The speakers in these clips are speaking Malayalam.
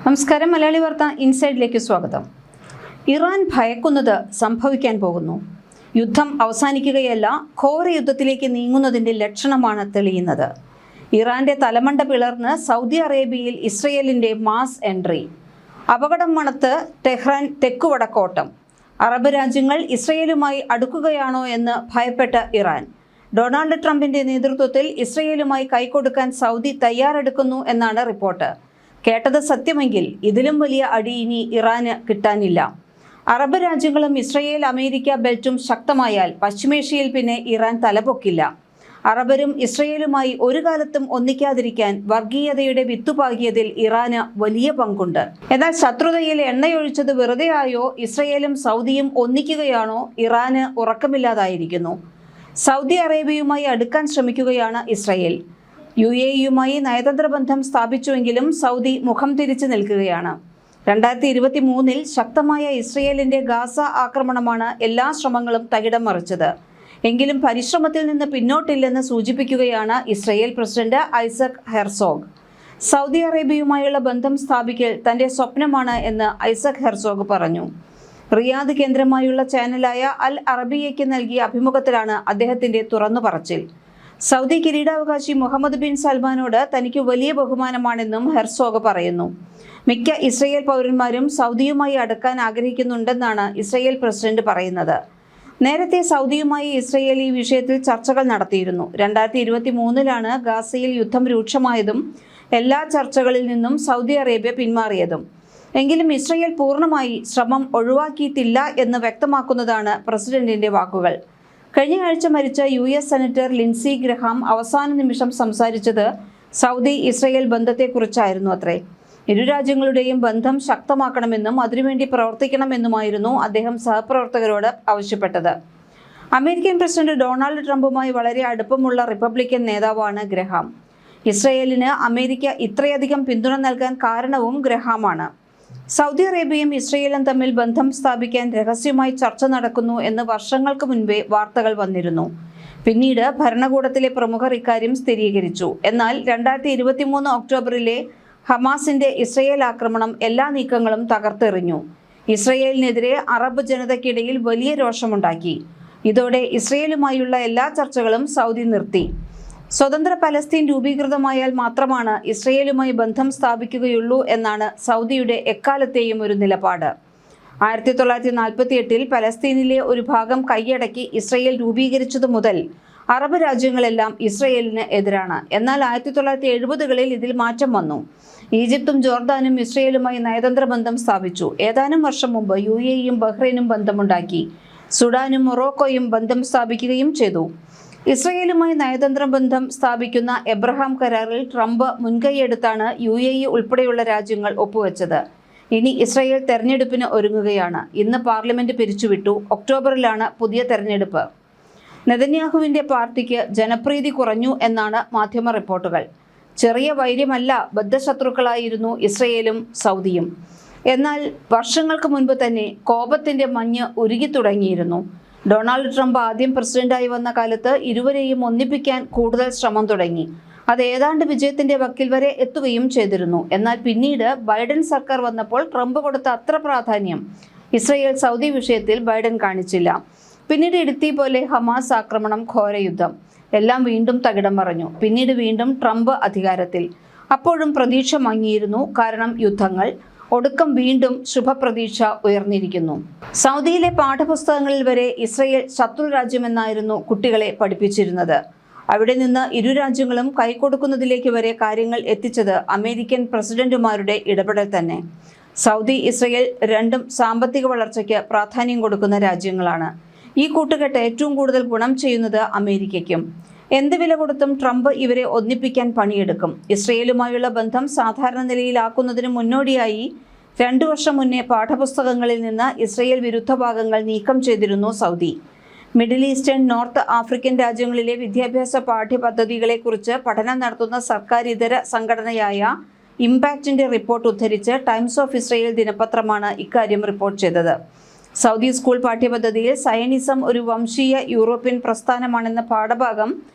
നമസ്കാരം. മലയാളി വാർത്ത ഇൻസൈഡിലേക്ക് സ്വാഗതം. ഇറാൻ ഭയക്കുന്നത് സംഭവിക്കാൻ പോകുന്നു. യുദ്ധം അവസാനിക്കുകയല്ല, ഘോര യുദ്ധത്തിലേക്ക് നീങ്ങുന്നതിൻ്റെ ലക്ഷണമാണ് തെളിയുന്നത്. ഇറാന്റെ തലമണ്ട പിളർന്ന് സൗദി അറേബ്യയിൽ ഇസ്രയേലിന്റെ മാസ് എൻട്രി. അപകടം മണത്ത് ടെഹ്റാൻ തെക്കുവടക്കോട്ടം. അറബ് രാജ്യങ്ങൾ ഇസ്രയേലുമായി അടുക്കുകയാണോ എന്ന് ഭയപ്പെട്ട ഇറാൻ. ഡൊണാൾഡ് ട്രംപിന്റെ നേതൃത്വത്തിൽ ഇസ്രയേലുമായി കൈകൊടുക്കാൻ സൗദി തയ്യാറെടുക്കുന്നു എന്നാണ് റിപ്പോർട്ട്. കേട്ടത് സത്യമെങ്കിൽ ഇതിലും വലിയ അടി ഇനി ഇറാന് കിട്ടാനില്ല. അറബ് രാജ്യങ്ങളും ഇസ്രയേൽ അമേരിക്ക ബെൽറ്റും ശക്തമായാൽ പശ്ചിമേഷ്യയിൽ പിന്നെ ഇറാൻ തലപൊക്കില്ല. അറബരും ഇസ്രയേലുമായി ഒരു കാലത്തും ഒന്നിക്കാതിരിക്കാൻ വർഗീയതയുടെ വിത്തുപാകിയതിൽ ഇറാന് വലിയ പങ്കുണ്ട്. എന്നാൽ ശത്രുതയിൽ എണ്ണയൊഴിച്ചത് വെറുതെ ആയോ? ഇസ്രയേലും സൗദിയും ഒന്നിക്കുകയാണോ? ഇറാന് ഉറക്കമില്ലാതായിരിക്കുന്നു. സൗദി അറേബ്യയുമായി അടുക്കാൻ ശ്രമിക്കുകയാണ് ഇസ്രയേൽ. UAE-യുമായി നയതന്ത്ര ബന്ധം സ്ഥാപിച്ചുവെങ്കിലും സൗദി മുഖം തിരിച്ചു നിൽക്കുകയാണ്. 2023 ശക്തമായ ഇസ്രയേലിന്റെ ഗാസ ആക്രമണമാണ് എല്ലാ ശ്രമങ്ങളും തകിടം മറിച്ചത്. എങ്കിലും പരിശ്രമത്തിൽ നിന്ന് പിന്നോട്ടില്ലെന്ന് സൂചിപ്പിക്കുകയാണ് Israel president Isaac Herzog. Saudi അറേബ്യയുമായുള്ള ബന്ധം സ്ഥാപിക്കൽ തന്റെ സ്വപ്നമാണ് എന്ന് ഐസക് ഹെർസോഗ് പറഞ്ഞു. റിയാദ് കേന്ദ്രമായുള്ള ചാനലായ അൽ അറബിയയ്ക്ക് നൽകിയ അഭിമുഖത്തിലാണ് അദ്ദേഹത്തിന്റെ തുറന്നു പറച്ചിൽ. സൗദി കിരീടാവകാശി മുഹമ്മദ് ബിൻ സൽമാനോട് തനിക്ക് വലിയ ബഹുമാനമാണെന്നും ഹെർസോഗ് പറയുന്നു. മിക്ക ഇസ്രയേൽ പൗരന്മാരും സൗദിയുമായി അടുക്കാൻ ആഗ്രഹിക്കുന്നുണ്ടെന്നാണ് ഇസ്രയേൽ പ്രസിഡന്റ് പറയുന്നത്. നേരത്തെ സൗദിയുമായി ഇസ്രയേൽ ഈ വിഷയത്തിൽ ചർച്ചകൾ നടത്തിയിരുന്നു. 2023 ഗാസയിൽ യുദ്ധം രൂക്ഷമായതും എല്ലാ ചർച്ചകളിൽ നിന്നും സൗദി അറേബ്യ പിന്മാറിയതും. എങ്കിലും ഇസ്രയേൽ പൂർണ്ണമായി ശ്രമം ഒഴിവാക്കിയിട്ടില്ല എന്ന് വ്യക്തമാക്കുന്നതാണ് പ്രസിഡന്റിന്റെ വാക്കുകൾ. കഴിഞ്ഞ ആഴ്ച മരിച്ച US സെനറ്റർ ലിൻസി ഗ്രഹാം അവസാന നിമിഷം സംസാരിച്ചത് സൗദി ഇസ്രയേൽ ബന്ധത്തെക്കുറിച്ചായിരുന്നു അത്രേ. ഇരു രാജ്യങ്ങളുടെയും ബന്ധം ശക്തമാക്കണമെന്നും അതിനുവേണ്ടി പ്രവർത്തിക്കണമെന്നുമായിരുന്നു അദ്ദേഹം സഹപ്രവർത്തകരോട് ആവശ്യപ്പെട്ടത്. അമേരിക്കൻ പ്രസിഡന്റ് ഡൊണാൾഡ് ട്രംപുമായി വളരെ അടുപ്പമുള്ള റിപ്പബ്ലിക്കൻ നേതാവാണ് ഗ്രഹാം. ഇസ്രയേലിന് അമേരിക്ക ഇത്രയധികം പിന്തുണ നൽകാൻ കാരണവും ഗ്രഹാമാണ്. സൗദി അറേബ്യയും ഇസ്രയേലും തമ്മിൽ ബന്ധം സ്ഥാപിക്കാൻ രഹസ്യമായി ചർച്ച നടക്കുന്നു എന്ന് വർഷങ്ങൾക്ക് മുൻപേ വാർത്തകൾ വന്നിരുന്നു. പിന്നീട് ഭരണകൂടത്തിലെ പ്രമുഖർ ഇക്കാര്യം സ്ഥിരീകരിച്ചു. എന്നാൽ 2023 ഒക്ടോബറിലെ ഹമാസിന്റെ ഇസ്രയേൽ ആക്രമണം എല്ലാ നീക്കങ്ങളും തകർത്തെറിഞ്ഞു. ഇസ്രയേലിനെതിരെ അറബ് ജനതയ്ക്കിടയിൽ വലിയ രോഷമുണ്ടാക്കി. ഇതോടെ ഇസ്രയേലുമായുള്ള എല്ലാ ചർച്ചകളും സൗദി നിർത്തി. സ്വതന്ത്ര പലസ്തീൻ രൂപീകൃതമായാൽ മാത്രമാണ് ഇസ്രയേലുമായി ബന്ധം സ്ഥാപിക്കുകയുള്ളൂ എന്നാണ് സൗദിയുടെ എക്കാലത്തെയും ഒരു നിലപാട്. 1948 പലസ്തീനിലെ ഒരു ഭാഗം കൈയടക്കി ഇസ്രയേൽ രൂപീകരിച്ചതു മുതൽ അറബ് രാജ്യങ്ങളെല്ലാം ഇസ്രയേലിന് എതിരാണ്. എന്നാൽ 1970കളിൽ ഇതിൽ മാറ്റം വന്നു. ഈജിപ്തും ജോർദാനും ഇസ്രയേലുമായി നയതന്ത്ര ബന്ധം സ്ഥാപിച്ചു. ഏതാനും വർഷം മുമ്പ് UAE-യും ബഹ്റൈനും ബന്ധമുണ്ടാക്കി. സുഡാനും മൊറോക്കോയും ബന്ധം സ്ഥാപിക്കുകയും ചെയ്തു. ഇസ്രയേലുമായി നയതന്ത്ര ബന്ധം സ്ഥാപിക്കുന്ന എബ്രഹാം കരാറിൽ ട്രംപ് മുൻകൈയെടുത്താണ് UAE ഉൾപ്പെടെയുള്ള രാജ്യങ്ങൾ ഒപ്പുവെച്ചത്. ഇനി ഇസ്രയേൽ തെരഞ്ഞെടുപ്പിന് ഒരുങ്ങുകയാണ്. ഇന്ന് പാർലമെന്റ് പിരിച്ചുവിട്ടു. ഒക്ടോബറിലാണ് പുതിയ തെരഞ്ഞെടുപ്പ്. നെതന്യാഹുവിന്റെ പാർട്ടിക്ക് ജനപ്രീതി കുറഞ്ഞു എന്നാണ് മാധ്യമ റിപ്പോർട്ടുകൾ. ചെറിയ വൈര്യമല്ല, ബദ്ധശത്രുക്കളായിരുന്നു ഇസ്രയേലും സൗദിയും. എന്നാൽ വർഷങ്ങൾക്ക് മുൻപ് തന്നെ കോപത്തിന്റെ മഞ്ഞ് ഉരുകി തുടങ്ങിയിരുന്നു. ഡൊണാൾഡ് ട്രംപ് ആദ്യം പ്രസിഡന്റായി വന്ന കാലത്ത് ഇരുവരെയും ഒന്നിപ്പിക്കാൻ കൂടുതൽ ശ്രമം തുടങ്ങി. അത് ഏതാണ്ട് വിജയത്തിന്റെ വക്കിൽ വരെ എത്തുകയും ചെയ്തിരുന്നു. എന്നാൽ പിന്നീട് ബൈഡൻ സർക്കാർ വന്നപ്പോൾ ട്രംപ് കൊടുത്ത അത്ര പ്രാധാന്യം ഇസ്രയേൽ സൗദി വിഷയത്തിൽ ബൈഡൻ കാണിച്ചില്ല. പിന്നീട് ഇടുത്തി പോലെ ഹമാസ് ആക്രമണം, ഘോരയുദ്ധം എല്ലാം വീണ്ടും തകിടം മറിഞ്ഞു. പിന്നീട് വീണ്ടും ട്രംപ് അധികാരത്തിൽ. അപ്പോഴും പ്രതീക്ഷ മങ്ങിയിരുന്നു. കാരണം യുദ്ധങ്ങൾ. ഒടുക്കം വീണ്ടും ശുഭപ്രതീക്ഷ ഉയർന്നിരിക്കുന്നു. സൗദിയിലെ പാഠപുസ്തകങ്ങളിൽ വരെ ഇസ്രയേൽ ശത്രു രാജ്യമെന്നായിരുന്നു കുട്ടികളെ പഠിപ്പിച്ചിരുന്നത്. അവിടെ നിന്ന് ഇരു രാജ്യങ്ങളും കൈകൊടുക്കുന്നതിലേക്ക് വരെ കാര്യങ്ങൾ എത്തിച്ചത് അമേരിക്കൻ പ്രസിഡന്റുമാരുടെ ഇടപെടൽ തന്നെ. സൗദി, ഇസ്രയേൽ രണ്ടും സാമ്പത്തിക വളർച്ചയ്ക്ക് പ്രാധാന്യം കൊടുക്കുന്ന രാജ്യങ്ങളാണ്. ഈ കൂട്ടുകെട്ട് ഏറ്റവും കൂടുതൽ ഗുണം ചെയ്യുന്നത് അമേരിക്കയ്ക്കും. എന്ത് വില കൊടുത്തും ട്രംപ് ഇവരെ ഒന്നിപ്പിക്കാൻ പണിയെടുക്കും. ഇസ്രയേലുമായുള്ള ബന്ധം സാധാരണ നിലയിലാക്കുന്നതിന് മുന്നോടിയായി 2 വർഷം മുന്നേ പാഠപുസ്തകങ്ങളിൽ നിന്ന് ഇസ്രയേൽ വിരുദ്ധ ഭാഗങ്ങൾ നീക്കം ചെയ്തിരുന്നു Saudi. Middle eastern, north African രാജ്യങ്ങളിലെ വിദ്യാഭ്യാസ പാഠ്യപദ്ധതികളെക്കുറിച്ച് പഠനം നടത്തുന്ന സർക്കാരിതര സംഘടനയായ ഇംപാക്റ്റിന്റെ റിപ്പോർട്ട് ഉദ്ധരിച്ച് ടൈംസ് ഓഫ് ഇസ്രയേൽ ദിനപത്രമാണ് ഇക്കാര്യം റിപ്പോർട്ട് ചെയ്തത്. സൗദി സ്കൂൾ പാഠ്യപദ്ധതിയിൽ സയനിസം ഒരു വംശീയ യൂറോപ്യൻ പ്രസ്ഥാനമാണെന്ന പാഠഭാഗം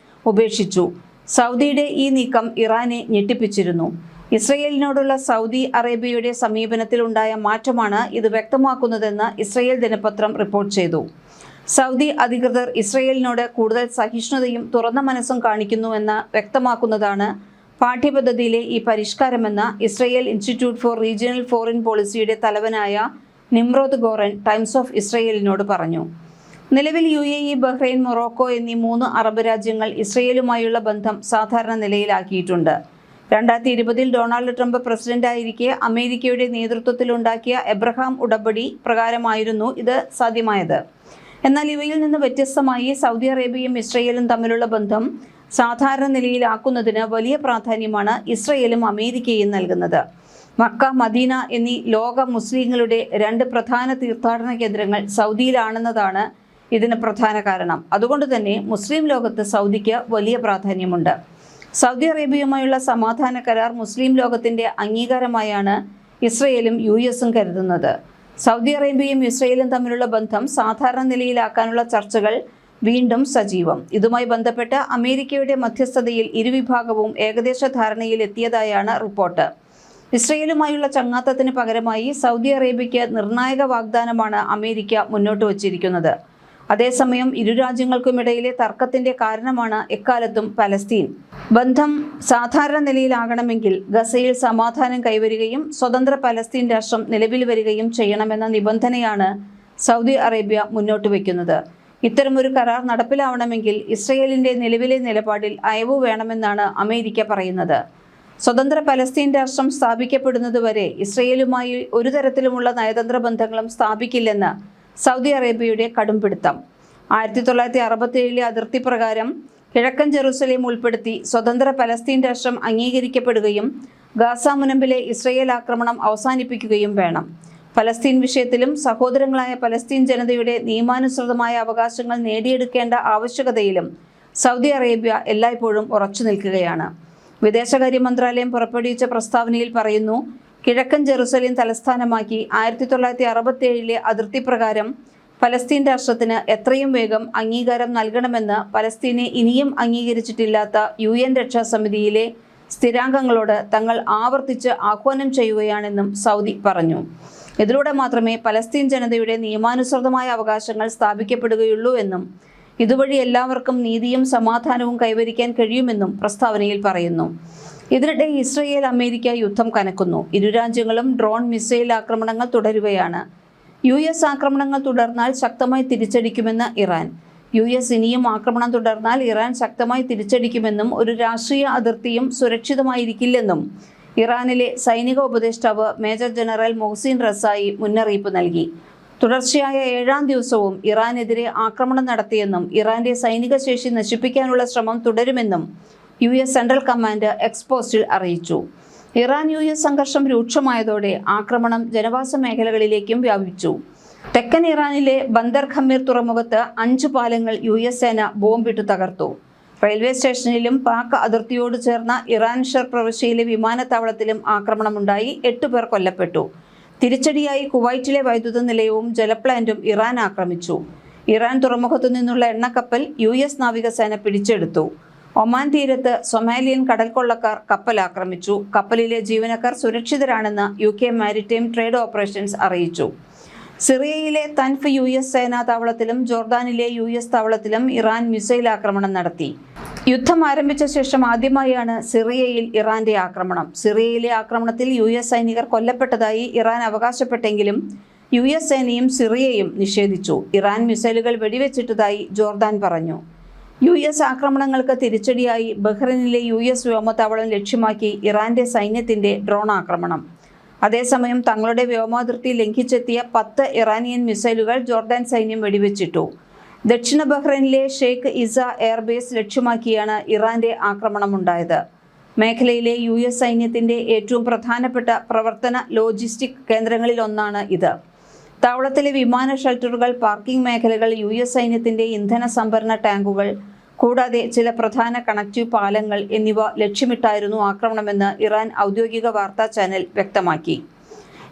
ഉപേക്ഷിച്ചു. സൗദിയുടെ ഈ നീക്കം ഇറാനെ ഞെട്ടിപ്പിച്ചിരുന്നു. ഇസ്രയേലിനോടുള്ള സൗദി അറേബ്യയുടെ സമീപനത്തിലുണ്ടായ മാറ്റമാണ് ഇത് വ്യക്തമാക്കുന്നതെന്ന് ഇസ്രയേൽ ദിനപത്രം റിപ്പോർട്ട് ചെയ്തു. സൗദി അധികൃതർ ഇസ്രയേലിനോട് കൂടുതൽ സഹിഷ്ണുതയും തുറന്ന മനസ്സും കാണിക്കുന്നുവെന്ന് വ്യക്തമാക്കുന്നതാണ് പാഠ്യപദ്ധതിയിലെ ഈ പരിഷ്കാരമെന്ന് Israel institute for regional foreign പോളിസിയുടെ തലവനായ നിമ്രോദ് ഗോറൻ ടൈംസ് ഓഫ് ഇസ്രയേലിനോട് പറഞ്ഞു. നിലവിൽ UAE, ബഹ്റൈൻ, മൊറോക്കോ എന്നീ 3 അറബ് രാജ്യങ്ങൾ ഇസ്രയേലുമായുള്ള ബന്ധം സാധാരണ നിലയിലാക്കിയിട്ടുണ്ട്. 2020 ഡൊണാൾഡ് ട്രംപ് പ്രസിഡന്റായിരിക്കെ അമേരിക്കയുടെ നേതൃത്വത്തിലുണ്ടാക്കിയ എബ്രഹാം ഉടമ്പടി പ്രകാരമായിരുന്നു ഇത് സാധ്യമായത്. എന്നാൽ ഇവയിൽ നിന്ന് വ്യത്യസ്തമായി സൗദി അറേബ്യയും ഇസ്രയേലും തമ്മിലുള്ള ബന്ധം സാധാരണ നിലയിലാക്കുന്നതിന് വലിയ പ്രാധാന്യമാണ് ഇസ്രയേലും അമേരിക്കയും നൽകുന്നത്. മക്ക, മദീന എന്നീ ലോക മുസ്ലിങ്ങളുടെ 2 പ്രധാന തീർത്ഥാടന കേന്ദ്രങ്ങൾ സൗദിയിലാണെന്നതാണ് ഇതിന് പ്രധാന കാരണം. അതുകൊണ്ട് തന്നെ മുസ്ലിം ലോകത്ത് സൗദിക്ക് വലിയ പ്രാധാന്യമുണ്ട്. സൗദി അറേബ്യയുമായുള്ള സമാധാന കരാർ മുസ്ലിം ലോകത്തിൻ്റെ അംഗീകാരമായാണ് ഇസ്രയേലും US-ഉം കരുതുന്നത്. സൗദി അറേബ്യയും ഇസ്രയേലും തമ്മിലുള്ള ബന്ധം സാധാരണ നിലയിലാക്കാനുള്ള ചർച്ചകൾ വീണ്ടും സജീവം. ഇതുമായി ബന്ധപ്പെട്ട് അമേരിക്കയുടെ മധ്യസ്ഥതയിൽ ഇരുവിഭാഗവും ഏകദേശ ധാരണയിൽ എത്തിയതായാണ് റിപ്പോർട്ട്. ഇസ്രയേലുമായുള്ള ചങ്ങാത്തത്തിന് പകരമായി സൗദി അറേബ്യയ്ക്ക് നിർണായക വാഗ്ദാനമാണ് അമേരിക്ക മുന്നോട്ട് വച്ചിരിക്കുന്നത്. അതേസമയം ഇരു രാജ്യങ്ങൾക്കുമിടയിലെ തർക്കത്തിന്റെ കാരണമാണ് എക്കാലത്തും പലസ്തീൻ. ബന്ധം സാധാരണ നിലയിലാകണമെങ്കിൽ ഗസയിൽ സമാധാനം കൈവരികയും സ്വതന്ത്ര പലസ്തീൻ രാഷ്ട്രം നിലവിൽ വരികയും ചെയ്യണമെന്ന നിബന്ധനയാണ് സൗദി അറേബ്യ മുന്നോട്ട് വയ്ക്കുന്നത്. ഇത്തരമൊരു കരാർ നടപ്പിലാവണമെങ്കിൽ ഇസ്രയേലിന്റെ നിലവിലെ നിലപാടിൽ അയവ് വേണമെന്നാണ് അമേരിക്ക പറയുന്നത്. സ്വതന്ത്ര പലസ്തീൻ രാഷ്ട്രം സ്ഥാപിക്കപ്പെടുന്നതുവരെ ഇസ്രയേലുമായി ഒരു തരത്തിലുമുള്ള നയതന്ത്ര ബന്ധങ്ങളും സ്ഥാപിക്കില്ലെന്ന് സൗദി അറേബ്യയുടെ കടുംപിടുത്തം. 1967 അതിർത്തി പ്രകാരം കിഴക്കൻ ജെറുസലേം ഉൾപ്പെടുത്തി സ്വതന്ത്ര പലസ്തീൻ രാഷ്ട്രം അംഗീകരിക്കപ്പെടുകയും ഗാസ മുനമ്പിലെ ഇസ്രയേൽ ആക്രമണം അവസാനിപ്പിക്കുകയും വേണം. പലസ്തീൻ വിഷയത്തിലും സഹോദരങ്ങളായ പലസ്തീൻ ജനതയുടെ നിയമാനുസൃതമായ അവകാശങ്ങൾ നേടിയെടുക്കേണ്ട ആവശ്യകതയിലും സൗദി അറേബ്യ എല്ലായ്പ്പോഴും ഉറച്ചു നിൽക്കുകയാണ്. വിദേശകാര്യ മന്ത്രാലയം പുറപ്പെടുവിച്ച പ്രസ്താവനയിൽ പറയുന്നു, കിഴക്കൻ ജെറുസലേം തലസ്ഥാനമാക്കി 1967 അതിർത്തി പ്രകാരം പലസ്തീൻ രാഷ്ട്രത്തിന് എത്രയും വേഗം അംഗീകാരം നൽകണമെന്ന് പലസ്തീനെ ഇനിയും അംഗീകരിച്ചിട്ടില്ലാത്ത UN രക്ഷാസമിതിയിലെ സ്ഥിരാംഗങ്ങളോട് തങ്ങൾ ആവർത്തിച്ച് ആഹ്വാനം ചെയ്യുകയാണെന്നും സൗദി പറഞ്ഞു. ഇതിലൂടെ മാത്രമേ പലസ്തീൻ ജനതയുടെ നിയമാനുസൃതമായ അവകാശങ്ങൾ സ്ഥാപിക്കപ്പെടുകയുള്ളൂ എന്നും ഇതുവഴി എല്ലാവർക്കും നീതിയും സമാധാനവും കൈവരിക്കാൻ കഴിയുമെന്നും പ്രസ്താവനയിൽ പറയുന്നു. ഇതിനിടെ ഇസ്രയേൽ അമേരിക്ക യുദ്ധം കനക്കുന്നു. ഇരു രാജ്യങ്ങളും ഡ്രോൺ, മിസൈൽ ആക്രമണങ്ങൾ തുടരുകയാണ്. US ആക്രമണങ്ങൾ തുടർന്നാൽ ശക്തമായി തിരിച്ചടിക്കുമെന്ന് ഇറാൻ. US ഇനിയും ആക്രമണം തുടർന്നാൽ ഇറാൻ ശക്തമായി തിരിച്ചടിക്കുമെന്നും ഒരു രാഷ്ട്രീയ അതിർത്തിയും സുരക്ഷിതമായിരിക്കില്ലെന്നും ഇറാനിലെ സൈനിക ഉപദേഷ്ടാവ് മേജർ ജനറൽ മൊഹ്സിൻ റസായി മുന്നറിയിപ്പ് നൽകി. തുടർച്ചയായ 7ാം ദിവസവും ഇറാനെതിരെ ആക്രമണം നടത്തിയെന്നും ഇറാന്റെ സൈനിക ശേഷി നശിപ്പിക്കാനുള്ള ശ്രമം തുടരുമെന്നും US സെൻട്രൽ കമാൻഡ് എക്സ് പോസ്റ്റിൽ അറിയിച്ചു. ഇറാൻ US സംഘർഷം രൂക്ഷമായതോടെ ആക്രമണം ജനവാസ മേഖലകളിലേക്കും വ്യാപിച്ചു. തെക്കൻ ഇറാനിലെ ബന്ദർ ഖമീർ തുറമുഖത്ത് 5 പാലങ്ങൾ US സേന ബോംബിട്ടു തകർത്തു. റെയിൽവേ സ്റ്റേഷനിലും പാക് അതിർത്തിയോട് ചേർന്ന ഇറാൻ ഷെർ പ്രവിശ്യയിലെ വിമാനത്താവളത്തിലും ആക്രമണമുണ്ടായി. 8 പേർ കൊല്ലപ്പെട്ടു. തിരിച്ചടിയായി കുവൈറ്റിലെ വൈദ്യുത നിലയവും ജലപ്ലാന്റും ഇറാൻ ആക്രമിച്ചു. ഇറാൻ തുറമുഖത്തു നിന്നുള്ള എണ്ണക്കപ്പൽ US നാവികസേന പിടിച്ചെടുത്തു. ഒമാൻ തീരത്ത് സൊമാലിയൻ കടൽക്കൊള്ളക്കാർ കപ്പൽ ആക്രമിച്ചു. കപ്പലിലെ ജീവനക്കാർ സുരക്ഷിതരാണെന്ന് UK മാരിടൈം ട്രേഡ് ഓപ്പറേഷൻസ് അറിയിച്ചു. സിറിയയിലെ തൻഫ് US സേനാ താവളത്തിലും ജോർദാനിലെ US താവളത്തിലും ഇറാൻ മിസൈൽ ആക്രമണം നടത്തി. യുദ്ധം ആരംഭിച്ച ശേഷം ആദ്യമായാണ് സിറിയയിൽ ഇറാന്റെ ആക്രമണം. സിറിയയിലെ ആക്രമണത്തിൽ US സൈനികർ കൊല്ലപ്പെട്ടതായി ഇറാൻ അവകാശപ്പെട്ടെങ്കിലും US സേനയും സിറിയയും നിഷേധിച്ചു. ഇറാൻ മിസൈലുകൾ വെടിവെച്ചിട്ടതായി ജോർദാൻ പറഞ്ഞു. US ആക്രമണങ്ങൾക്ക് തിരിച്ചടിയായി ബഹ്റൈനിലെ US വ്യോമത്താവളം ലക്ഷ്യമാക്കി ഇറാന്റെ സൈന്യത്തിന്റെ ഡ്രോൺ ആക്രമണം. അതേസമയം തങ്ങളുടെ വ്യോമാതിർത്തി ലംഘിച്ചെത്തിയ 10 ഇറാനിയൻ മിസൈലുകൾ ജോർദാൻ സൈന്യം വെടിവെച്ചിട്ടു. ദക്ഷിണ ബഹ്റൈനിലെ ഷെയ്ഖ് ഇസ എയർബേസ് ലക്ഷ്യമാക്കിയാണ് ഇറാന്റെ ആക്രമണമുണ്ടായത്. മേഖലയിലെ US സൈന്യത്തിന്റെ ഏറ്റവും പ്രധാനപ്പെട്ട പ്രവർത്തന ലോജിസ്റ്റിക് കേന്ദ്രങ്ങളിലൊന്നാണ് ഇത്. താവളത്തിലെ വിമാന ഷെൽട്ടറുകൾ, പാർക്കിംഗ് മേഖലകൾ, US സൈന്യത്തിന്റെ ഇന്ധന സംഭരണ ടാങ്കുകൾ കൂടാതെ ചില പ്രധാന കണക്റ്റീവ് പാലങ്ങൾ എന്നിവ ലക്ഷ്യമിട്ടായിരുന്നു ആക്രമണമെന്ന് ഇറാൻ ഔദ്യോഗിക വാർത്താ ചാനൽ വ്യക്തമാക്കി.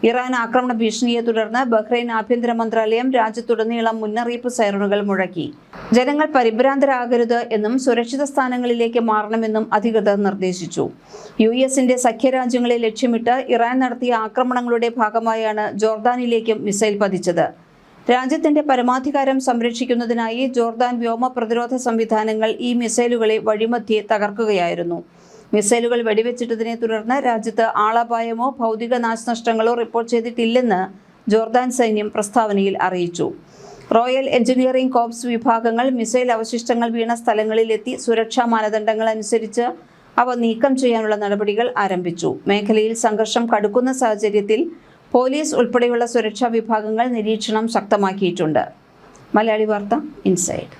ഇറാൻ ആക്രമണ ഭീഷണിയെ തുടർന്ന് ബഹ്റൈൻ ആഭ്യന്തര മന്ത്രാലയം രാജ്യത്തുടനീളം മുന്നറിയിപ്പ് സൈറണുകൾ മുഴക്കി. ജനങ്ങൾ പരിഭ്രാന്തരാകരുത് എന്നും സുരക്ഷിത സ്ഥാനങ്ങളിലേക്ക് മാറണമെന്നും അധികൃതർ നിർദ്ദേശിച്ചു. യുഎസിന്റെ സഖ്യരാജ്യങ്ങളെ ലക്ഷ്യമിട്ട് ഇറാൻ നടത്തിയ ആക്രമണങ്ങളുടെ ഭാഗമായാണ് ജോർദാനിലേക്കും മിസൈൽ പതിച്ചത്. രാജ്യത്തിന്റെ പരമാധികാരം സംരക്ഷിക്കുന്നതിനായി ജോർദാൻ വ്യോമ പ്രതിരോധ സംവിധാനങ്ങൾ ഈ മിസൈലുകളെ വഴിമധ്യേ തകർക്കുകയായിരുന്നു. മിസൈലുകൾ വെടിവെച്ചിട്ടതിനെ തുടർന്ന് രാജ്യത്ത് ആളപായമോ ഭൗതിക നാശനഷ്ടങ്ങളോ റിപ്പോർട്ട് ചെയ്തിട്ടില്ലെന്ന് ജോർദാൻ സൈന്യം പ്രസ്താവനയിൽ അറിയിച്ചു. റോയൽ എഞ്ചിനീയറിംഗ് കോർപ്സ് വിഭാഗങ്ങൾ മിസൈൽ അവശിഷ്ടങ്ങൾ വീണ സ്ഥലങ്ങളിലെത്തി സുരക്ഷാ മാനദണ്ഡങ്ങൾ അനുസരിച്ച് അവ നീക്കം ചെയ്യാനുള്ള നടപടികൾ ആരംഭിച്ചു. മേഖലയിൽ സംഘർഷം കടുക്കുന്ന സാഹചര്യത്തിൽ പോലീസ് ഉൾപ്പെടെയുള്ള സുരക്ഷാ വിഭാഗങ്ങൾ നിരീക്ഷണം ശക്തമാക്കിയിട്ടുണ്ട്. മലയാളി വാർത്ത ഇൻസൈഡ്.